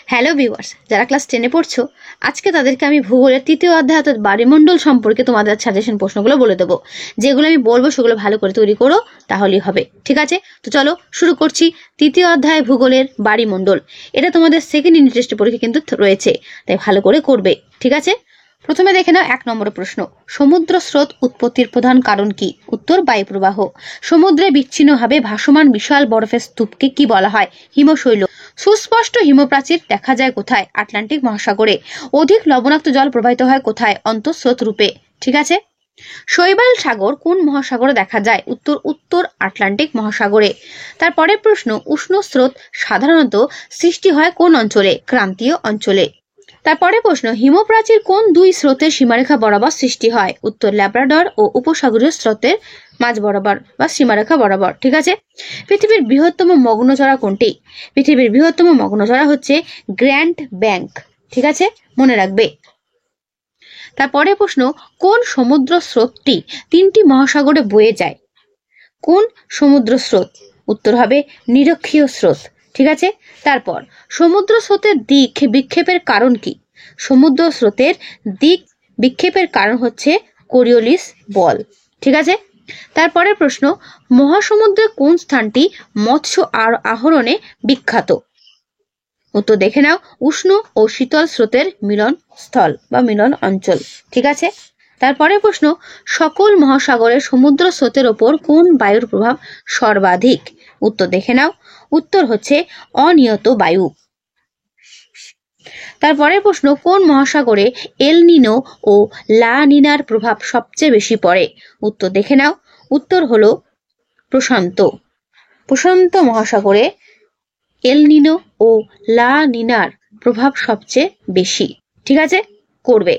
Hello viewers, যারা class 10-এ পড়ছো, আজকে তাদেরকে আমি ভূগোলের তৃতীয় অধ্যায় অর্থাৎ বায়ুমণ্ডল সম্পর্কে তোমাদের সাজেশন প্রশ্নগুলো বলে দেবো। যেগুলো আমি বলবো সেগুলো ভালো করে তৈরি করো, তাহলেই হবে। ঠিক আছে, তো চলো শুরু করছি। তৃতীয় অধ্যায় ভূগোলের বায়ুমণ্ডল, এটা তোমাদের সেকেন্ড ইউনিট টেস্ট পরীক্ষা কিন্তু রয়েছে, তাই ভালো করে করবে। ঠিক আছে, প্রথমে দেখে নাও 1 নম্বরের প্রশ্ন। সমুদ্র স্রোত উৎপত্তির প্রধান কারণ কি? উত্তর বায়ুপ্রবাহ। সমুদ্রে বিচ্ছিন্নভাবে ভাসমান বিশাল বরফের স্তূপকে কি বলা হয়? হিমশৈল। সুস্পষ্ট হিমপ্রাচীর দেখা যায় কোথায়? আটলান্টিক মহাসাগরে। অধিক লবণাক্ত জল প্রবাহিত হয় কোথায়? অন্তঃস্রোত রূপে। ঠিক আছে, শৈবাল সাগর কোন মহাসাগরে দেখা যায়? উত্তর উত্তর আটলান্টিক মহাসাগরে। তারপরের প্রশ্ন, উষ্ণ স্রোত সাধারণত সৃষ্টি হয় কোন অঞ্চলে? ক্রান্তীয় অঞ্চলে। তারপরে প্রশ্ন, হিমপ্রাচীর কোন দুই স্রোতের সীমারেখা বরাবর সৃষ্টি হয়? উত্তর ল্যাব্রাডর ও উপসাগরীয় স্রোতের মাঝ বরাবর বা সীমারেখা বরাবর। ঠিক আছে, পৃথিবীর বৃহত্তম মগ্নচড়া কোনটি? পৃথিবীর বৃহত্তম মগ্নচড়া হচ্ছে গ্র্যান্ড ব্যাংক। ঠিক আছে, মনে রাখবে। তারপরে প্রশ্ন, কোন সমুদ্র স্রোতটি 3টি মহাসাগরে বয়ে যায়? কোন সমুদ্র স্রোত? উত্তর হবে নিরক্ষীয় স্রোত। ঠিক আছে, তারপর সমুদ্র স্রোতের দিক বিক্ষেপের কারণ কি? সমুদ্র স্রোতের দিক বিক্ষেপের কারণ হচ্ছে কোরিওলিস বল। ঠিক আছে, তারপরের প্রশ্ন, মহাসমুদ্রের কোন স্থানটি মৎস্য আহরণে বিখ্যাত? উত্তর দেখে নাও, উষ্ণ ও শীতল স্রোতের মিলন স্থল বা মিলন অঞ্চল। ঠিক আছে, তারপরে প্রশ্ন, সকল মহাসাগরের সমুদ্র স্রোতের ওপর কোন বায়ুর প্রভাব সর্বাধিক? উত্তর দেখে নাও, উত্তর হচ্ছে অনিয়ত বায়ু। তারপরে প্রশ্ন, কোন মহাসাগরে এল নিনো ও লা নিনার প্রভাব সবচেয়ে বেশি পড়ে? উত্তর দেখে নাও, উত্তর হলো প্রশান্ত মহাসাগরে এল নিনো ও লা নিনার প্রভাব সবচেয়ে বেশি। ঠিক আছে, করবে।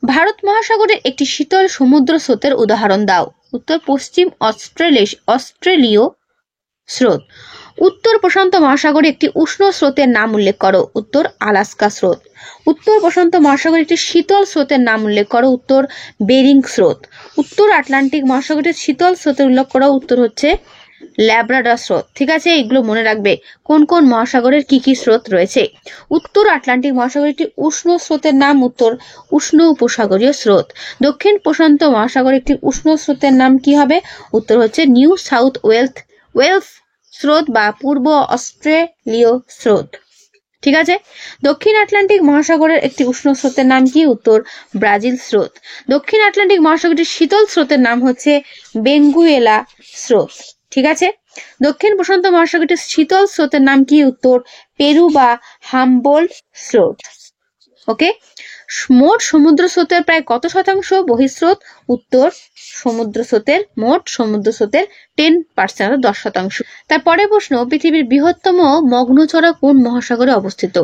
ভারত মহাসাগরের একটি শীতল সমুদ্র স্রোতের উদাহরণ দাও। উত্তর পশ্চিম অস্ট্রেলীয় স্রোত। উত্তর প্রশান্ত মহাসাগরে একটি উষ্ণ স্রোতের নাম উল্লেখ করো। উত্তর আলাস্কা স্রোত। উত্তর প্রশান্ত মহাসাগরে একটি শীতল স্রোতের নাম উল্লেখ করো। উত্তর বেরিং স্রোত। উত্তর আটলান্টিক মহাসাগরের শীতল স্রোতের উল্লেখ করো। উত্তর হচ্ছে ল্যাব্রাডর স্রোত। ঠিক আছে, এগুলো মনে রাখবে। কোন কোন মহাসাগরের কি কি স্রোত রয়েছে? উত্তর আটলান্টিক মহাসাগরের একটি উষ্ণ স্রোতের নাম উত্তর উষ্ণ উপসাগরীয় স্রোত। দক্ষিণ প্রশান্ত মহাসাগরের একটি উষ্ণ স্রোতের নাম কি হবে? উত্তর হচ্ছে নিউ সাউথ ওয়েলস স্রোত বা পূর্ব অস্ট্রেলীয় স্রোত। ঠিক আছে, দক্ষিণ আটলান্টিক মহাসাগরের একটি উষ্ণ স্রোতের নাম কি? উত্তর ব্রাজিল স্রোত। দক্ষিণ আটলান্টিক মহাসাগরের শীতল স্রোতের নাম হচ্ছে বেঙ্গুয়েলা স্রোত। ঠিক আছে, দক্ষিণ প্রশান্ত মহাসাগরের শীতল স্রোতের নাম কি? উত্তর পেরু বা হামবোল্ট স্রোত। ওকে, মোট সমুদ্র স্রোতের প্রায় কত শতাংশ বহিঃস্রোত? উত্তর মোট সমুদ্র স্রোতের 10%, 10%। তারপরে প্রশ্ন, পৃথিবীর বৃহত্তম মগ্নচড়া কোন মহাসাগরে অবস্থিত?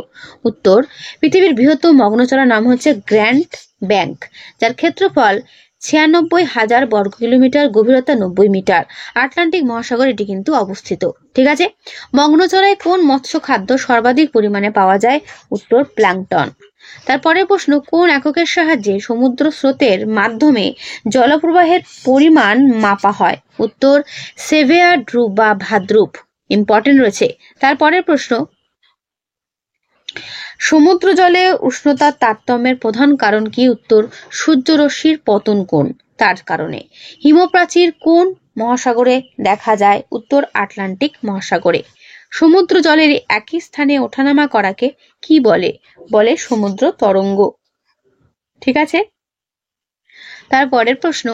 উত্তর পৃথিবীর বৃহত্তম মগ্নচড়া নাম হচ্ছে গ্র্যান্ড ব্যাংক, যার ক্ষেত্রফল 96,000 বর্গ কিলোমিটার, গভীরতা 90 মিটার। আটলান্টিক মহাসাগর এটি কিন্তু অবস্থিত। ঠিক আছে, মগ্নচড়ায় কোন মৎস্য খাদ্য সর্বাধিক পরিমাণে পাওয়া যায়? উত্তর প্ল্যাঙ্কটন। তারপরে প্রশ্ন, কোন এককের সাহায্যে সমুদ্র স্রোতের মাধ্যমে জলপ্রবাহের পরিমাণ মাপা হয়? উত্তর সেভিয়ার ড্রুপ বা ভাদ্রুপ। ইম্পর্টেন্ট রয়েছে। তারপরের প্রশ্ন, সমুদ্র জলে উষ্ণতার তারতম্যের প্রধান কারণ কি? উত্তর সূর্যরশ্মির পতন কোণ, তার কারণে। হিমপ্রাচীর কোন মহাসাগরে দেখা যায়? উত্তর আটলান্টিক মহাসাগরে। সমুদ্র জলের একই স্থানে ওঠানামা করাকে কি বলে? বলে সমুদ্র তরঙ্গ। ঠিক আছে, তারপরের প্রশ্ন,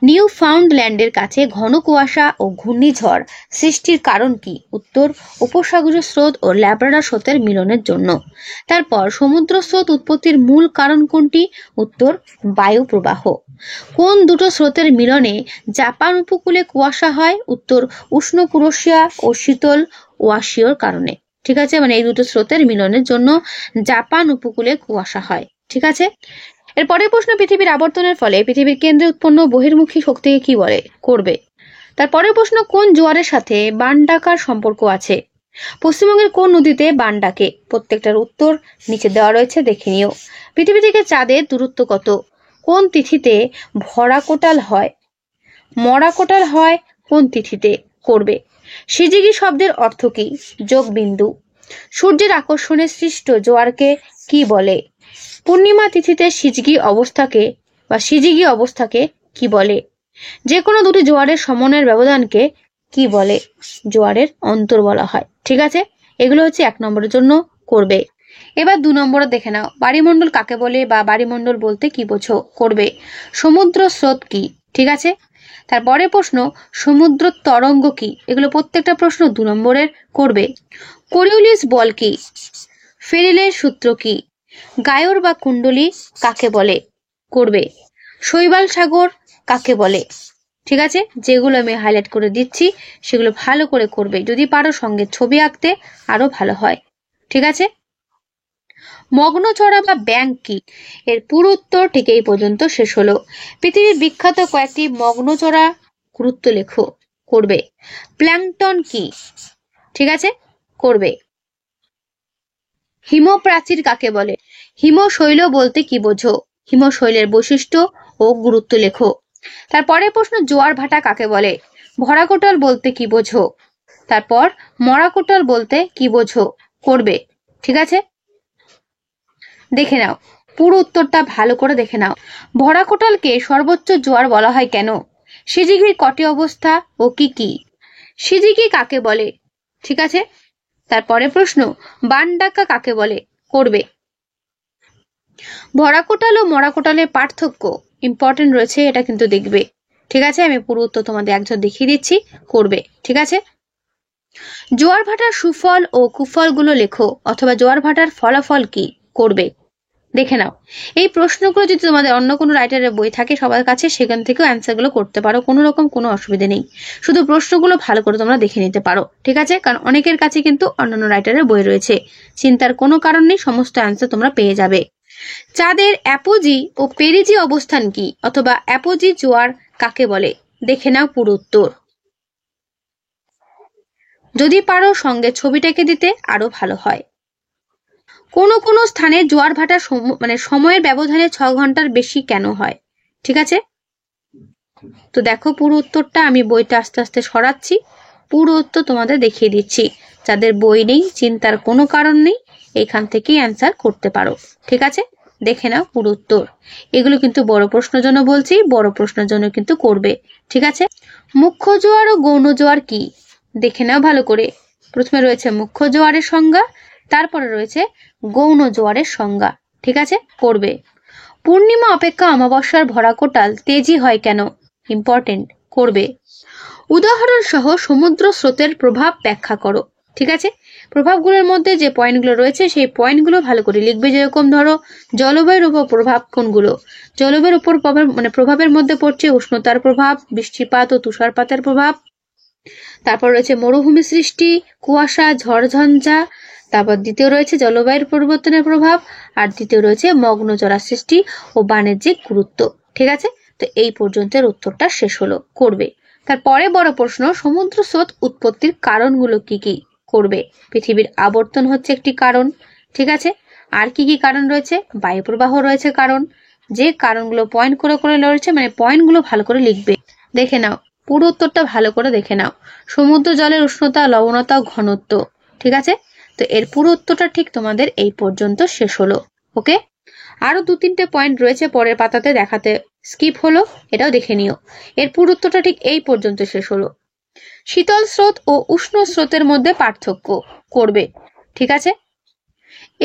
নিউ ফাউন্ডল্যান্ডের কাছে ঘন কুয়াশা ও ঘূর্ণিঝড় সৃষ্টির কারণ কি? উত্তর উপসাগরীয় স্রোত ও ল্যাব্রাডর স্রোতের মিলনের জন্য। তারপর সমুদ্র স্রোত উৎপত্তির মূল কারণ কোনটি? উত্তর বায়ু প্রবাহ। কোন দুটো স্রোতের মিলনে জাপান উপকূলে কুয়াশা হয়? উত্তর উষ্ণ কুরোশিয়া ও শীতল ওয়াশিওর কারণে। ঠিক আছে, মানে এই দুটো স্রোতের মিলনের জন্য জাপান উপকূলে কুয়াশা হয়। ঠিক আছে, এরপরের প্রশ্ন, পৃথিবীর আবর্তনের ফলে পৃথিবীর কেন্দ্রে উৎপন্ন বহির্মুখী শক্তিকে কি বলে? করবে। তারপরের প্রশ্ন, কোন জোয়ারের সাথে বান ডাকার সম্পর্ক আছে? পশ্চিমবঙ্গের কোন নদীতে বান ডাকে? প্রত্যেকটার উত্তর নিচে দেওয়া রয়েছে, দেখে নিও। পৃথিবী থেকে চাঁদের দূরত্ব কত? কোন তিথিতে ভরা কোটাল হয়? মরা কোটাল হয় কোন তিথিতে? করবে। সিজিগি শব্দের অর্থ কি? যোগ বিন্দু। সূর্যের আকর্ষণে সৃষ্ট জোয়ারকে কি বলে? পূর্ণিমা তিথিতে সিজিগি অবস্থাকে কি বলে? যে কোনো দুটি জোয়ারের সমন্বয়ের ব্যবধানকে কি বলে? জোয়ারের অন্তর বলা হয়। ঠিক আছে, এগুলো হচ্ছে 1 নম্বরের জন্য করবে। এবার 2 নম্বরে দেখে নাও, বাড়িমণ্ডল কাকে বলে বা বাড়িমণ্ডল বলতে কি বোঝো? করবে। সমুদ্র স্রোত কি? ঠিক আছে। তারপরে প্রশ্ন, সমুদ্র তরঙ্গ কি? এগুলো প্রত্যেকটা প্রশ্ন 2 নম্বরের করবে। কোরিওলিস বল কি? ফেরেলের সূত্র কি? গায়র বা কুণ্ডলী কাকে বলে? করবে। শৈবাল সাগর কাকে বলে? ঠিক আছে, যেগুলো আমি হাইলাইট করে দিচ্ছি সেগুলো ভালো করে করবে। যদি পারো সঙ্গে ছবি আঁকতে আরো ভালো হয়। ঠিক আছে। মগ্নচড়া বা ব্যাঙ কি? এর পুরো উত্তর ঠিক এই পর্যন্ত শেষ হলো। পৃথিবীর বিখ্যাত কয়েকটি মগ্নচড়া গুরুত্ব লেখো। করবে। প্ল্যাঙ্কটন কি? ঠিক আছে, করবে। হিমপ্রাচীর কাকে বলে? হিমশৈল বলতে কি বোঝো? হিমশৈলের বৈশিষ্ট্য ও গুরুত্ব লেখো। তারপরে প্রশ্ন, জোয়ার ভাটা কাকে বলে? ভরাকোটাল বলতে কি বোঝো? তারপর মরাকোটাল বলতে কি বোঝো? করবে। ঠিক আছে, দেখে নাও, পুরো উত্তরটা ভালো করে দেখে নাও। ভরাকোটালকে সর্বোচ্চ জোয়ার বলা হয় কেন? সিজিগির কটি অবস্থা ও কি কি? সিজিগি কাকে বলে? ঠিক আছে। তারপরে প্রশ্ন, বানডাকা কাকে বলে? করবে। ভরাকোটাল ও মরাকোটালের পার্থক্য ইম্পর্টেন্ট রয়েছে, এটা কিন্তু দেখবে। ঠিক আছে, আমি পুরো উত্তর তোমাদের একজন দেখিয়ে দিচ্ছি, করবে। ঠিক আছে। জোয়ার ভাটার সুফল ও কুফল গুলো লেখো, অথবা জোয়ার ভাটার ফলাফল কি? করবে। দেখে নাও, এই প্রশ্নগুলো যদি তোমাদের অন্য কোনো রাইটারের বই থাকে সবার কাছে, সেখান থেকেও অ্যান্সার গুলো করতে পারো, কোনো রকম কোনো অসুবিধা নেই। শুধু প্রশ্নগুলো ভালো করে তোমরা দেখে নিতে পারো। ঠিক আছে, কারণ অনেকের কাছে কিন্তু অন্যান্য রাইটারের বই রয়েছে, চিন্তার কোনো কারণ নেই, সমস্ত অ্যান্সার তোমরা পেয়ে যাবে। চাঁদের অ্যাপোজি ও পেরিজি অবস্থান কি, অথবা অ্যাপোজি জোয়ার কাকে বলে? দেখে নাও পুরো উত্তর। যদি পারো সঙ্গে ছবিটাকে দিতে আরো ভালো হয়। কোন কোন স্থানে জোয়ার ভাটা সময়ের ব্যবধানে 6 ঘন্টার বেশি কেন হয়? ঠিক আছে, তো দেখো পুরো উত্তরটা আমি বইটা আস্তে আস্তে সরাচ্ছি, পুরো উত্তর তোমাদের দেখিয়ে দিচ্ছি। যাদের বই নেই চিন্তার কোনো কারণ নেই, এখান থেকেই অ্যান্সার করতে পারো। ঠিক আছে, দেখে নাও পুরো উত্তর। এগুলো কিন্তু বড় প্রশ্নের জন্য বলছি, বড় প্রশ্নের জন্য কিন্তু করবে। ঠিক আছে। মুখ্য জোয়ার ও গৌণ জোয়ার কি? দেখে নাও ভালো করে। প্রথমে রয়েছে মুখ্য জোয়ারের সংজ্ঞা, তারপরে রয়েছে গৌণ জোয়ারের সংজ্ঞা। ঠিক আছে, করবে। পূর্ণিমা অপেক্ষা অমাবস্যার ভরাকোটাল তেজি হয় কেন? ইম্পর্টেন্ট, করবে। উদাহরণ সহ সমুদ্র স্রোতের প্রভাব ব্যাখ্যা করো। ঠিক আছে, প্রভাবগুলোর মধ্যে যে পয়েন্টগুলো রয়েছে সেই পয়েন্টগুলো ভালো করে লিখবে। যেরকম ধরো, জলবায়ুর উপর প্রভাব কোনগুলো? জলবায়ুর উপর প্রভাবের মধ্যে পড়ছে উষ্ণতার প্রভাব, বৃষ্টিপাত ও তুষারপাতের প্রভাব, তারপর রয়েছে মরুভূমি সৃষ্টি, কুয়াশা, ঝড়ঝঞ্ঝা, তারপর দ্বিতীয় রয়েছে জলবায়ুর পরিবর্তনের প্রভাব, আর তৃতীয় রয়েছে মগ্নচড়া সৃষ্টি ও বাণিজ্যিক গুরুত্ব। ঠিক আছে, তো এই পর্যন্তের উত্তরটা শেষ হলো, করবে। তারপরে বড় প্রশ্ন, সমুদ্র স্রোত উৎপত্তির কারণগুলো কি কি? করবে। পৃথিবীর আবর্তন হচ্ছে একটি কারণ। ঠিক আছে, আর কি কি কারণ রয়েছে? বায়ু প্রবাহ রয়েছে কারণ। যে কারণগুলো পয়েন্ট করে করে রয়েছে, পয়েন্টগুলো ভালো করে লিখবে। দেখে নাও, পুরো উত্তরটা ভালো করে দেখে নাও। সমুদ্র জলের উষ্ণতা, লবণতা ও ঘনত্ব। ঠিক আছে, তো এর পুরো উত্তরটা ঠিক তোমাদের এই পর্যন্ত শেষ হলো। ওকে, আরো 2-3টে পয়েন্ট রয়েছে পরের পাতাতে দেখাতে স্কিপ হলো, এটাও দেখে নিও। এর পুরো উত্তরটা ঠিক এই পর্যন্ত শেষ হলো। শীতল স্রোত ও উষ্ণ স্রোতের মধ্যে পার্থক্য। করবে। ঠিক আছে।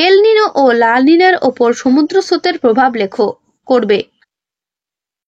এল নিনো ও লা নিনার ওপর সমুদ্র স্রোতের প্রভাব লেখো। করবে।